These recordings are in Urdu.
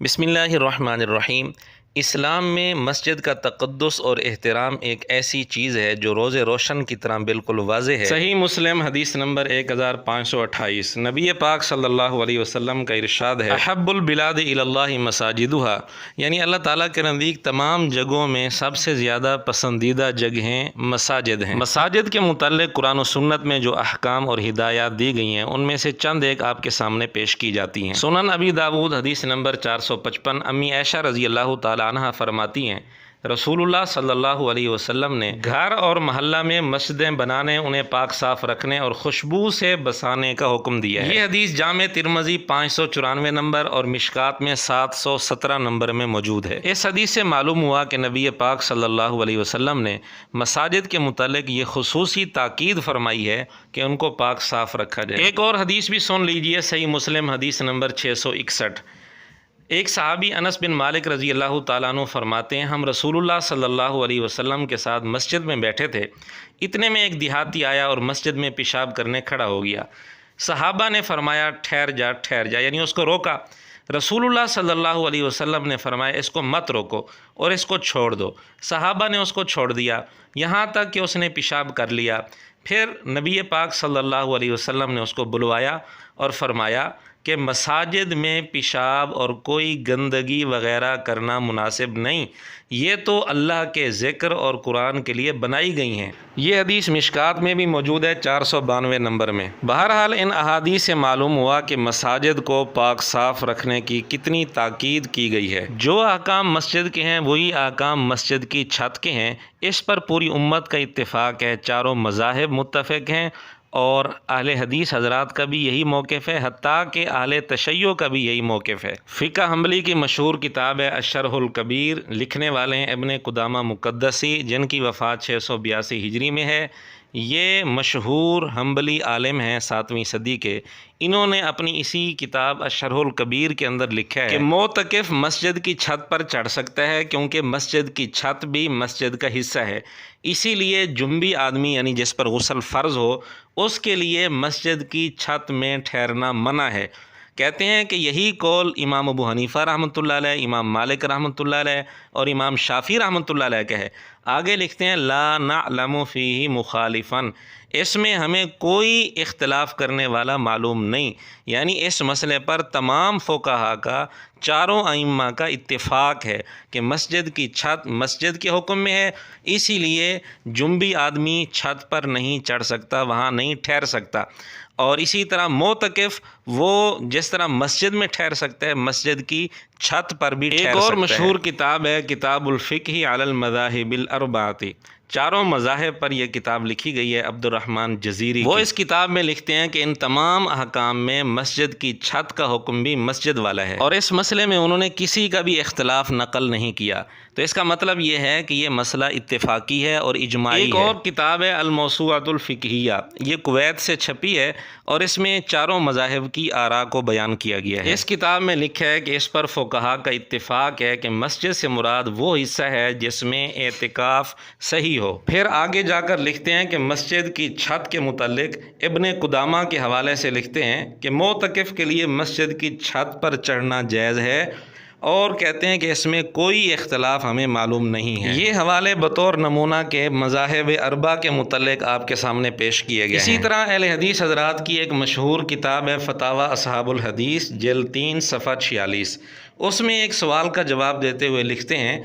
بسم اللہ الرحمن الرحیم۔ اسلام میں مسجد کا تقدس اور احترام ایک ایسی چیز ہے جو روز روشن کی طرح بالکل واضح ہے۔ صحیح مسلم حدیث نمبر 1528، نبی پاک صلی اللہ علیہ وسلم کا ارشاد ہے، احب البلاد الی اللہ مساجدہا، یعنی اللہ تعالیٰ کے نزدیک تمام جگہوں میں سب سے زیادہ پسندیدہ جگہیں مساجد ہیں۔ مساجد کے متعلق قرآن و سنت میں جو احکام اور ہدایات دی گئی ہیں ان میں سے چند ایک آپ کے سامنے پیش کی جاتی ہیں۔ سنن ابی داؤد حدیث نمبر 455، امی عائشہ رضی اللہ تعالی عنہ فرماتی ہیں، رسول اللہ صلی اللہ علیہ وسلم نے گھر اور محلہ میں مسجدیں بنانے، انہیں پاک صاف رکھنے اور خوشبو سے بسانے کا حکم دیا ہے۔ یہ حدیث جامع ترمذی 594 نمبر اور مشکات میں 717 نمبر میں موجود ہے۔ اس حدیث سے معلوم ہوا کہ نبی پاک صلی اللہ علیہ وسلم نے مساجد کے متعلق یہ خصوصی تاکید فرمائی ہے کہ ان کو پاک صاف رکھا جائے۔ ایک اور حدیث بھی سن لیجئے، صحیح مسلم حدیث نمبر 661۔ ایک صحابی انس بن مالک رضی اللہ تعالیٰ عنہ فرماتے ہیں، ہم رسول اللہ صلی اللہ علیہ وسلم کے ساتھ مسجد میں بیٹھے تھے، اتنے میں ایک دیہاتی آیا اور مسجد میں پیشاب کرنے کھڑا ہو گیا۔ صحابہ نے فرمایا ٹھہر جا، یعنی اس کو روکا۔ رسول اللہ صلی اللہ علیہ وسلم نے فرمایا اس کو مت روکو اور اس کو چھوڑ دو۔ صحابہ نے اس کو چھوڑ دیا یہاں تک کہ اس نے پیشاب کر لیا۔ پھر نبی پاک صلی اللہ علیہ وسلم نے اس کو بلوایا اور فرمایا کہ مساجد میں پیشاب اور کوئی گندگی وغیرہ کرنا مناسب نہیں، یہ تو اللہ کے ذکر اور قرآن کے لیے بنائی گئی ہیں۔ یہ حدیث مشکات میں بھی موجود ہے 492 نمبر میں۔ بہرحال ان احادیث سے معلوم ہوا کہ مساجد کو پاک صاف رکھنے کی کتنی تاکید کی گئی ہے۔ جو احکام مسجد کے ہیں وہی احکام مسجد کی چھت کے ہیں، اس پر پوری امت کا اتفاق ہے، چاروں مذاہب متفق ہیں اور اہل حدیث حضرات کا بھی یہی موقف ہے، حتیٰ کہ اہل تشیع کا بھی یہی موقف ہے۔ فقہ حنبلی کی مشہور کتاب ہے الشرح الکبیر، لکھنے والے ہیں ابن قدامہ مقدسی، جن کی وفات 682 ہجری میں ہے۔ یہ مشہور حنبلی عالم ہیں 7ویں صدی کے۔ انہوں نے اپنی اسی کتاب الشرح الکبیر کے اندر لکھا ہے کہ معتکف مسجد کی چھت پر چڑھ سکتا ہے، کیونکہ مسجد کی چھت بھی مسجد کا حصہ ہے۔ اسی لیے جنبی آدمی یعنی جس پر غسل فرض ہو اس کے لیے مسجد کی چھت میں ٹھہرنا منع ہے۔ کہتے ہیں کہ یہی قول امام ابو حنیفہ رحمۃ اللہ علیہ، امام مالک رحمۃ اللہ علیہ اور امام شافعی رحمۃ اللہ علیہ کا ہے۔ آگے لکھتے ہیں لا نعلم فیہ مخالفا، اس میں ہمیں کوئی اختلاف کرنے والا معلوم نہیں، یعنی اس مسئلے پر تمام فقہا کا، چاروں ائمہ کا اتفاق ہے کہ مسجد کی چھت مسجد کے حکم میں ہے، اسی لیے جنبی آدمی چھت پر نہیں چڑھ سکتا، وہاں نہیں ٹھہر سکتا۔ اور اسی طرح معتکف وہ جس طرح مسجد میں ٹھہر سکتا ہے مسجد کی چھت پر بھی ٹھہر سکتا ہے۔ ایک اور مشہور کتاب ہے کتاب الفقہ علی المذاہب الاربعۃ، چاروں مذاہب پر یہ کتاب لکھی گئی ہے عبد الرحمن جزیری۔ وہ اس کتاب میں لکھتے ہیں کہ ان تمام احکام میں مسجد کی چھت کا حکم بھی مسجد والا ہے، اور اس مسئلے میں انہوں نے کسی کا بھی اختلاف نقل نہیں کیا۔ تو اس کا مطلب یہ ہے کہ یہ مسئلہ اتفاقی ہے اور اجماعی ہے۔ ایک اور کتاب ہے الموسوعۃ الفقہیہ، یہ کویت سے چھپی ہے اور اس میں چاروں مذاہب کی آراء کو بیان کیا گیا ہے۔ اس کتاب میں لکھا ہے کہ اس پر فقہا کا اتفاق ہے کہ مسجد سے مراد وہ حصہ ہے جس میں اعتکاف صحیح ہو۔ پھر آگے جا کر لکھتے ہیں کہ مسجد کی چھت کے متعلق ابن قدامہ کے حوالے سے لکھتے ہیں کہ معتکف کے لیے مسجد کی چھت پر چڑھنا جائز ہے، اور کہتے ہیں کہ اس میں کوئی اختلاف ہمیں معلوم نہیں ہے۔ یہ حوالے بطور نمونہ کے مذاہب اربعہ کے متعلق آپ کے سامنے پیش کیے گئے ہیں۔ اسی طرح اہل حدیث حضرات کی ایک مشہور کتاب ہے فتاوی اصحاب الحدیث، جلد 3 صفحہ 46۔ اس میں ایک سوال کا جواب دیتے ہوئے لکھتے ہیں،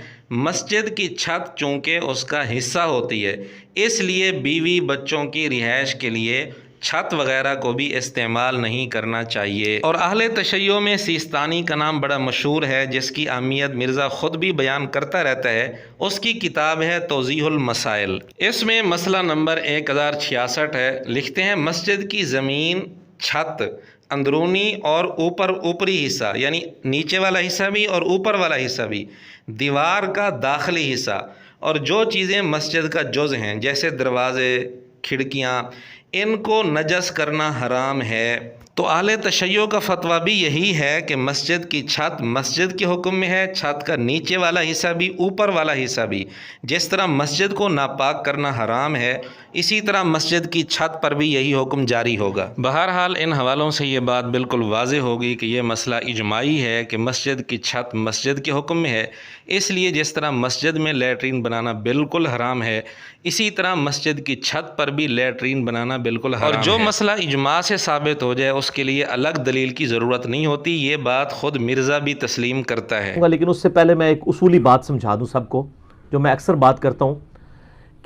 مسجد کی چھت چونکہ اس کا حصہ ہوتی ہے، اس لیے بیوی بچوں کی رہائش کے لیے چھت وغیرہ کو بھی استعمال نہیں کرنا چاہیے۔ اور اہل تشیع میں سیستانی کا نام بڑا مشہور ہے، جس کی اہمیت مرزا خود بھی بیان کرتا رہتا ہے۔ اس کی کتاب ہے توضیح المسائل، اس میں مسئلہ نمبر 1066 ہے۔ لکھتے ہیں مسجد کی زمین، چھت، اندرونی اور اوپری حصہ یعنی نیچے والا حصہ بھی اور اوپر والا حصہ بھی، دیوار کا داخلی حصہ اور جو چیزیں مسجد کا جز ہیں جیسے دروازے، کھڑکیاں، ان کو نجس کرنا حرام ہے۔ تو اہل تشیع کا فتویٰ بھی یہی ہے کہ مسجد کی چھت مسجد کے حکم میں ہے، چھت کا نیچے والا حصہ بھی اوپر والا حصہ بھی۔ جس طرح مسجد کو ناپاک کرنا حرام ہے، اسی طرح مسجد کی چھت پر بھی یہی حکم جاری ہوگا۔ بہرحال ان حوالوں سے یہ بات بالکل واضح ہوگی کہ یہ مسئلہ اجماعی ہے کہ مسجد کی چھت مسجد کے حکم میں ہے، اس لیے جس طرح مسجد میں لیٹرین بنانا بالکل حرام ہے، اسی طرح مسجد کی چھت پر بھی لیٹرین بنانا بالکل حرام ہے۔ اور جو مسئلہ اجماع سے ثابت ہو جائے اس کے لیے الگ دلیل کی ضرورت نہیں ہوتی، یہ بات خود مرزا بھی تسلیم کرتا ہے۔ لیکن اس سے پہلے میں ایک اصولی بات سمجھا دوں سب کو، جو میں اکثر بات کرتا ہوں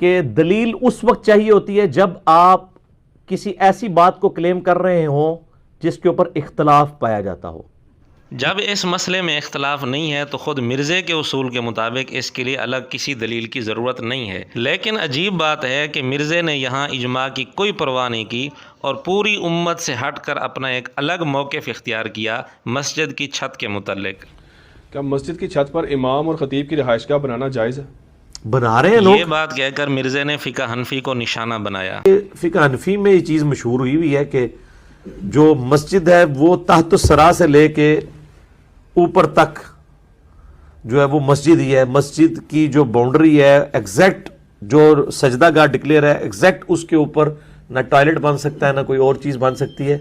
کہ دلیل اس وقت چاہیے ہوتی ہے جب آپ کسی ایسی بات کو کلیم کر رہے ہوں جس کے اوپر اختلاف پایا جاتا ہو۔ جب اس مسئلے میں اختلاف نہیں ہے تو خود مرزے کے اصول کے مطابق اس کے لیے الگ کسی دلیل کی ضرورت نہیں ہے۔ لیکن عجیب بات ہے کہ مرزے نے یہاں اجماع کی کوئی پرواہ نہیں کی اور پوری امت سے ہٹ کر اپنا ایک الگ موقف اختیار کیا مسجد کی چھت کے متعلق۔ کیا مسجد کی چھت پر امام اور خطیب کی رہائش گاہ بنانا جائز ہے؟ بنا رہے ہیں لوگ۔ یہ بات کہہ کر مرزے نے فقہ حنفی کو نشانہ بنایا۔ فقہ حنفی میں یہ چیز مشہور ہوئی ہے کہ جو مسجد ہے وہ تحت الثری سے لے کے اوپر تک جو ہے وہ مسجد ہی ہے، مسجد کی جو باؤنڈری ہے ایگزیکٹ جو سجدہ گاہ ڈکلیئر ہے ایگزیکٹ اس کے اوپر نہ ٹوائلٹ بن سکتا ہے نہ کوئی اور چیز بن سکتی ہے۔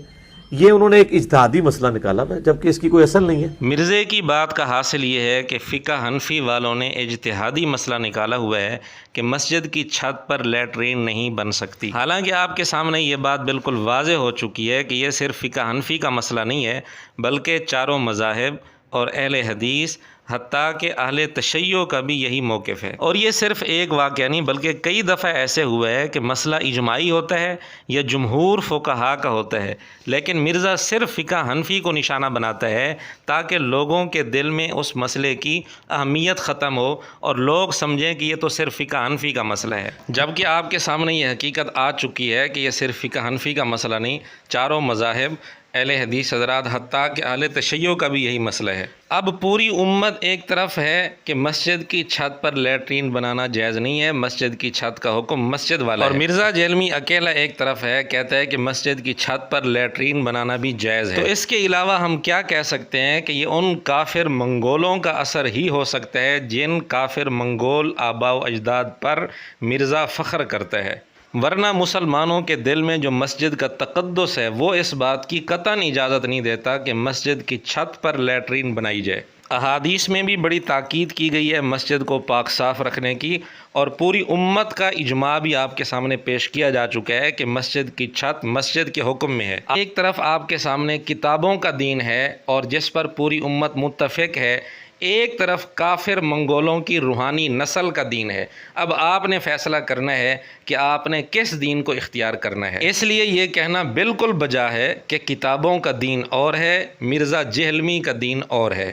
یہ انہوں نے ایک اجتہادی مسئلہ نکالا ہے جبکہ اس کی کوئی اصل نہیں ہے۔ مرزے کی بات کا حاصل یہ ہے کہ فقہ حنفی والوں نے اجتہادی مسئلہ نکالا ہوا ہے کہ مسجد کی چھت پر لیٹرین نہیں بن سکتی، حالانکہ آپ کے سامنے یہ بات بالکل واضح ہو چکی ہے کہ یہ صرف فقہ حنفی کا مسئلہ نہیں ہے بلکہ چاروں مذاہب اور اہل حدیث حتیٰ کہ اہل تشیع کا بھی یہی موقف ہے۔ اور یہ صرف ایک واقعہ نہیں بلکہ کئی دفعہ ایسے ہوا ہے کہ مسئلہ اجماعی ہوتا ہے یا جمہور فقہا کا ہوتا ہے، لیکن مرزا صرف فقہ حنفی کو نشانہ بناتا ہے تاکہ لوگوں کے دل میں اس مسئلے کی اہمیت ختم ہو اور لوگ سمجھیں کہ یہ تو صرف فقہ حنفی کا مسئلہ ہے، جبکہ آپ کے سامنے یہ حقیقت آ چکی ہے کہ یہ صرف فقہ حنفی کا مسئلہ نہیں، چاروں مذاہب اہل حدیث حضرات حتیٰ کہ اہل تشیع کا بھی یہی مسئلہ ہے۔ اب پوری امت ایک طرف ہے کہ مسجد کی چھت پر لیٹرین بنانا جائز نہیں ہے، مسجد کی چھت کا حکم مسجد والا ہے، اور مرزا جیلمی اکیلا ایک طرف ہے، کہتا ہے کہ مسجد کی چھت پر لیٹرین بنانا بھی جائز ہے۔ تو اس کے علاوہ ہم کیا کہہ سکتے ہیں کہ یہ ان کافر منگولوں کا اثر ہی ہو سکتا ہے جن کافر منگول آباء و اجداد پر مرزا فخر کرتا ہے، ورنہ مسلمانوں کے دل میں جو مسجد کا تقدس ہے وہ اس بات کی قطعاً اجازت نہیں دیتا کہ مسجد کی چھت پر لیٹرین بنائی جائے۔ احادیث میں بھی بڑی تاکید کی گئی ہے مسجد کو پاک صاف رکھنے کی، اور پوری امت کا اجماع بھی آپ کے سامنے پیش کیا جا چکا ہے کہ مسجد کی چھت مسجد کے حکم میں ہے۔ ایک طرف آپ کے سامنے کتابوں کا دین ہے اور جس پر پوری امت متفق ہے، ایک طرف کافر منگولوں کی روحانی نسل کا دین ہے۔ اب آپ نے فیصلہ کرنا ہے کہ آپ نے کس دین کو اختیار کرنا ہے۔ اس لیے یہ کہنا بالکل بجا ہے کہ کتابوں کا دین اور ہے، مرزا جہلمی کا دین اور ہے۔